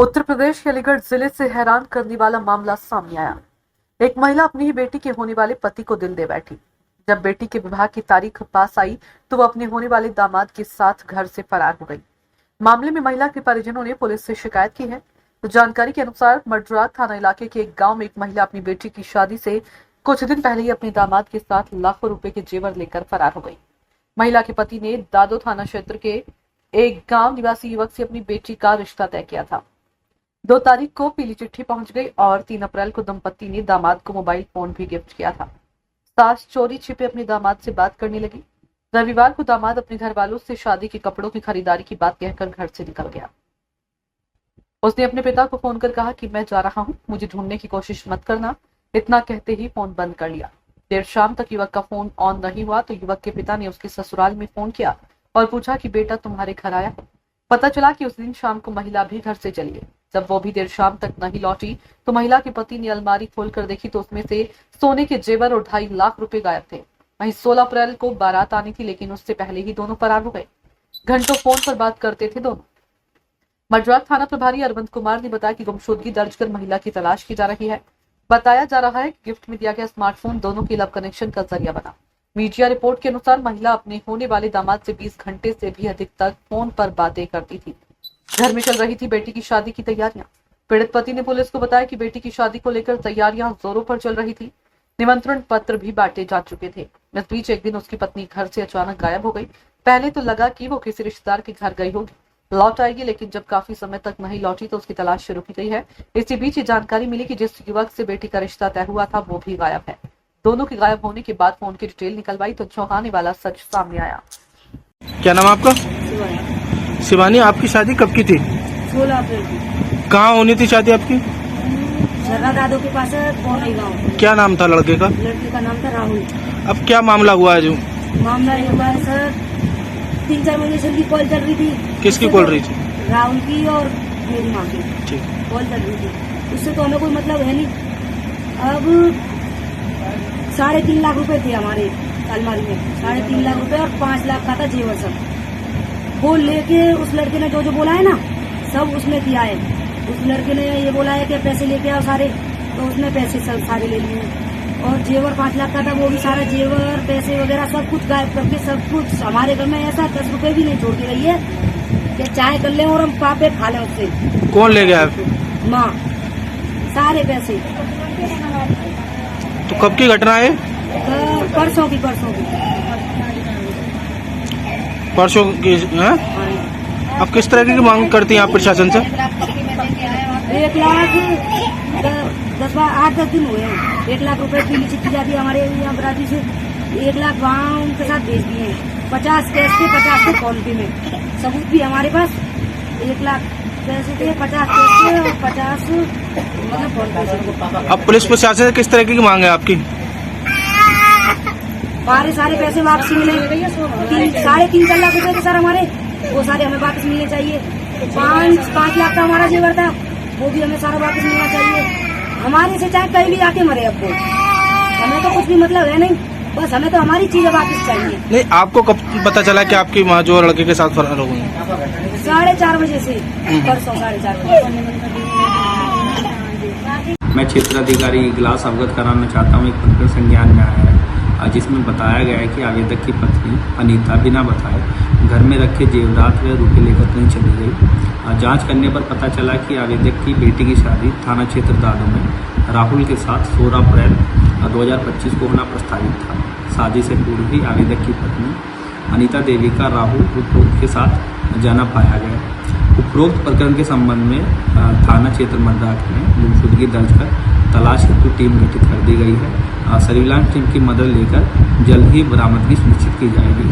उत्तर प्रदेश के अलीगढ़ जिले से हैरान करने वाला मामला सामने आया। एक महिला अपनी ही बेटी के होने वाले पति को दिल दे बैठी। जब बेटी के विवाह की तारीख पास आई तो वो अपने होने वाले दामाद के साथ घर से फरार हो गई। मामले में महिला के परिजनों ने पुलिस से शिकायत की है। तो जानकारी के अनुसार मडरात थाना इलाके के एक गांव में एक महिला अपनी बेटी की शादी से कुछ दिन पहले ही अपने दामाद के साथ लाखों रुपए के जेवर लेकर फरार हो गई। महिला के पति ने दादो थाना क्षेत्र के एक गांव निवासी युवक से अपनी बेटी का रिश्ता तय किया था। 2 तारीख को पीली चिट्ठी पहुंच गई और 3 अप्रैल को दंपति ने दामाद को मोबाइल फोन भी गिफ्ट किया था। सास चोरी छिपे अपने दामाद से बात करने लगी। रविवार को दामाद अपने घर वालों से शादी के कपड़ों की खरीदारी की बात कहकर घर से निकल गया। उसने अपने पिता को फोन कर कहा कि मैं जा रहा हूं, मुझे ढूंढने की कोशिश मत करना। इतना कहते ही फोन बंद कर लिया। देर शाम तक युवक का फोन ऑन नहीं हुआ तो युवक के पिता ने उसके ससुराल में फोन किया और पूछा कि बेटा तुम्हारे घर आया है। पता चला कि उस दिन शाम को महिला भी घर से चली गई। जब वो भी देर शाम तक नहीं लौटी तो महिला के पति ने अलमारी खोलकर देखी तो उसमें से सोने के जेवर और 2.5 लाख रुपए गायब थे। वहीं 16 अप्रैल को बारात आनी थी, लेकिन उससे पहले ही दोनों फरार हो गए। घंटों फोन पर बात करते थे दोनों। मडरात थाना प्रभारी अरविंद कुमार ने बताया कि गुमशुदगी दर्ज कर महिला की तलाश की जा रही है। बताया जा रहा है कि गिफ्ट में दिया गया स्मार्टफोन दोनों के लव कनेक्शन का जरिया बना। मीडिया रिपोर्ट के अनुसार महिला अपने होने वाले दामाद से 20 घंटे से भी अधिक तक फोन पर बातें करती थी। घर में चल रही थी बेटी की शादी की तैयारियां। पीड़ित पति ने पुलिस को बताया कि बेटी की शादी को लेकर तैयारियां जोरों पर चल रही थी। निमंत्रण पत्र भी बांटे जा चुके थे। इस बीच एक दिन उसकी पत्नी घर से अचानक गायब हो गई। पहले तो लगा कि वो किसी रिश्तेदार के घर गई होगी, लौट आएगी, लेकिन जब काफी समय तक नहीं लौटी तो उसकी तलाश शुरू की गई है। इसी बीच ये जानकारी मिली कि जिस युवक से बेटी का रिश्ता तय हुआ था वो भी गायब है। दोनों के गायब होने के बाद फोन की डिटेल निकलवाई तो चौंकाने वाला सच सामने आया। क्या नाम आपका? शिवानी। आपकी शादी कब की थी? 16 अप्रैल की। कहाँ होनी थी शादी आपकी? झर्रा दादो के पास पौनी गाँव। क्या नाम था लड़के का? लड़के का नाम था राहुल। अब क्या मामला हुआ है? जो मामला ये हुआ है सर, 3-4 महीने से उनकी कॉल चल रही थी। किसकी कॉल रही थी? राहुल की और मेरी माँ की ठीक। कॉल चल रही थी। उससे तो हमें कोई मतलब है नहीं। अब 3.5 लाख रुपए थे हमारे अलमारी में। 3.5 लाख रुपए और 5 लाख का था जेवर सब। वो लेके उस लड़के ने जो बोला है ना, सब उसने किया है। उस लड़के ने ये बोला है कि पैसे लेके आओ सारे, तो उसने पैसे सब सारे ले लिए। और जेवर 5 लाख का था, वो भी सारा जेवर पैसे वगैरह सब कुछ गायब करके सब कुछ। हमारे घर में ऐसा 10 रुपए भी नहीं छोड़ के रही है कि चाय कर ले और हम पापे खा लें उससे। कौन ले गया? माँ। सारे पैसे। तो कब की घटना है? परसों की। परसों की है? अब किस तरह की मांग करती हैं आप प्रशासन से? 1 लाख 8-10 दिन हुए हैं। 1 लाख रुपए पीली चिट्ठी जाती है हमारे यहाँ बराती से। 1 लाख वहाँ उनके साथ भेज दिए हैं। 50 कैश थे, 50 थे फोन पे में। सबूत भी हमारे पास। 1 लाख पैसे थे, 50 कैश थे और 50 मतलब फोन पे। अब पुलिस प्रशासन से किस तरह की मांग है आपकी? हमारे सारे पैसे वापस मिले। 3.5-4 लाख रुपए थे सर हमारे, वो सारे हमें वापस मिलने चाहिए। 5 लाख का हमारा जेवर था, वो भी हमें सारा वापस मिलना चाहिए। हमारे से चाहे कहीं भी आके मरे, अब वो हमें तो कुछ भी मतलब है नहीं। बस हमें तो हमारी चीजें वापस चाहिए। नहीं, आपको कब पता चला कि आपकी माँ जो लड़के के साथ फरार हो गई? 4:30 बजे से। परसों 4:30 बजे। मैं क्षेत्राधिकारी इगलास अवगत कराना चाहता हूँ। एक प्रकरण संज्ञान में आया है जिसमें बताया गया है कि आवेदक की पत्नी अनीता बिना बताए घर में रखे जेवरात व रुपये लेकर कहीं चली गई। जांच करने पर पता चला कि आवेदक की बेटी की शादी थाना क्षेत्र दादो में राहुल के साथ 16 अप्रैल 2025 को होना प्रस्तावित था। शादी से पूर्व भी आवेदक की पत्नी अनीता देवी का राहुल उपरोक्त के साथ जाना पाया गया। उपरोक्त प्रकरण के संबंध में थाना क्षेत्र मडरात में गुमशुदगी दर्ज कर तलाश हेतु टीम गठित कर दी गई है। सर्विलांस टीम की मदद लेकर जल्द ही बरामदगी सुनिश्चित की जाएगी।